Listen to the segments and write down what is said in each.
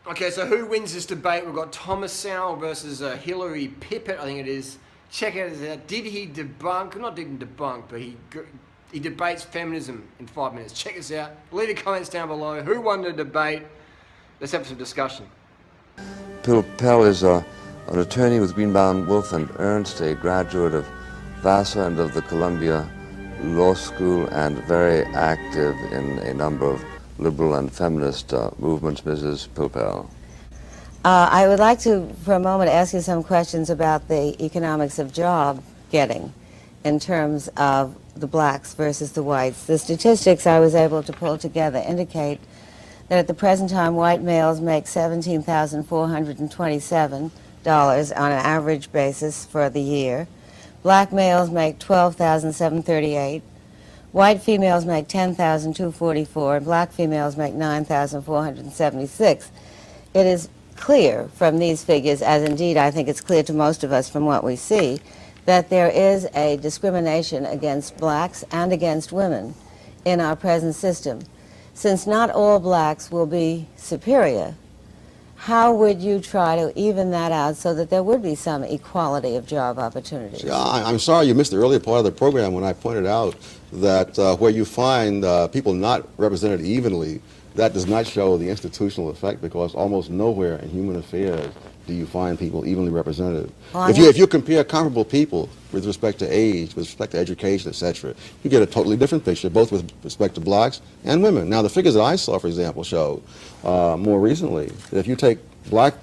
Okay, so who wins this debate? We've got Thomas Sowell versus Hillary Pippett, I think it is. Check it out. Did he debunk? Not didn't debunk, but he debates feminism in 5 minutes. Check us out. Leave your comments down below. Who won the debate? Let's have some discussion. Pilpel is an attorney with Greenbaum, Wolf and Ernst, a graduate of Vassar and of the Columbia Law School, and very active in a number of liberal and feminist movements. Mrs. Pilpel. I would like to, for a moment, ask you some questions about the economics of job getting in terms of the blacks versus the whites. The statistics I was able to pull together indicate that at the present time, white males make $17,427 on an average basis for the year. Black males make $12,738. White females make $10,244, and black females make $9,476. It is clear from these figures, as indeed I think it's clear to most of us from what we see, that there is a discrimination against blacks and against women in our present system. Since not all blacks will be superior, how would you try to even that out so that there would be some equality of job opportunities? Yeah, I'm sorry you missed the earlier part of the program when I pointed out that where you find people not represented evenly, that does not show the institutional effect, because almost nowhere in human affairs do you find people evenly represented. Well, if you compare comparable people with respect to age, with respect to education, etc., you get a totally different picture, both with respect to blacks and women. Now, the figures that I saw, for example, show more recently that if you take black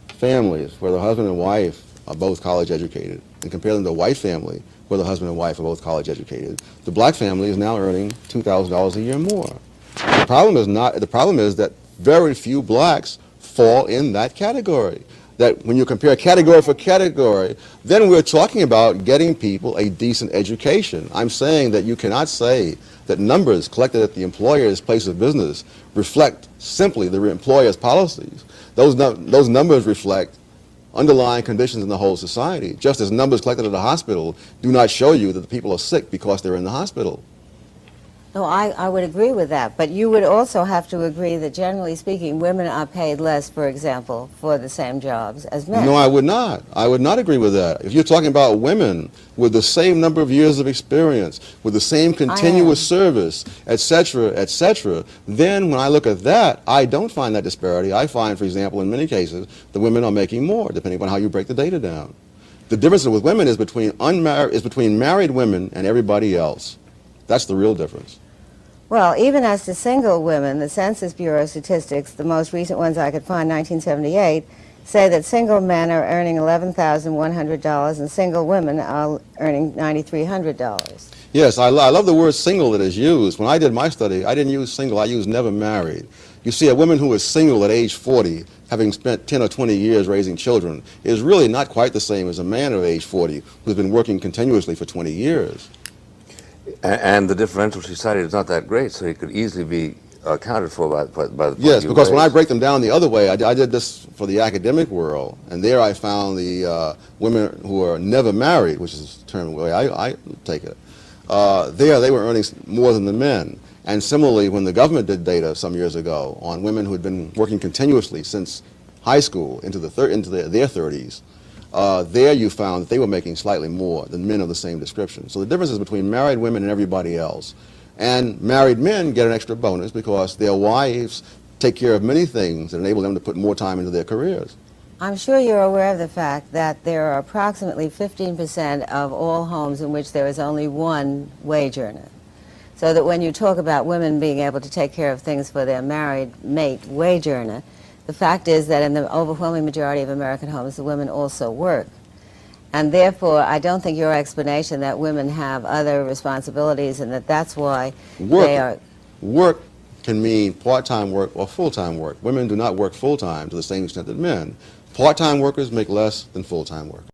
families where the husband and wife are both college educated and compare them to a white family where the husband and wife are both college educated, the black family is now earning $2,000 a year more. The problem is that very few blacks fall in that category. That when you compare category for category, then we're talking about getting people a decent education. I'm saying that you cannot say that numbers collected at the employer's place of business reflect simply the employer's policies. Those numbers reflect underlying conditions in the whole society, just as numbers collected at a hospital do not show you that the people are sick because they're in the hospital. No, I would agree with that, but you would also have to agree that generally speaking, women are paid less, for example, for the same jobs as men. No, I would not. I would not agree with that. If you're talking about women with the same number of years of experience, with the same continuous service, etc., then when I look at that, I don't find that disparity. I find, for example, in many cases, the women are making more, depending on how you break the data down. The difference with women is between married women and everybody else. That's the real difference. Well, even as to single women, the Census Bureau statistics, the most recent ones I could find, 1978, say that single men are earning $11,100 and single women are earning $9,300. Yes, I love the word single that is used. When I did my study, I didn't use single, I used never married. You see, a woman who is single at age 40, having spent 10 or 20 years raising children, is really not quite the same as a man of age 40 who's been working continuously for 20 years. And the differential she cited is not that great, so it could easily be accounted for by the Yes, because when I break them down the other way, I did this for the academic world, and there I found the women who are never married, which is the term the way I take it, there they were earning more than the men. And similarly, when the government did data some years ago on women who had been working continuously since high school into their 30s, there you found that they were making slightly more than men of the same description. So the difference is between married women and everybody else. And married men get an extra bonus because their wives take care of many things that enable them to put more time into their careers. I'm sure you're aware of the fact that there are approximately 15% of all homes in which there is only one wage earner. So that when you talk about women being able to take care of things for their married mate wage earner, the fact is that in the overwhelming majority of American homes, the women also work. And therefore, I don't think your explanation that women have other responsibilities and that's why they are... Work can mean part-time work or full-time work. Women do not work full-time to the same extent that men. Part-time workers make less than full-time workers.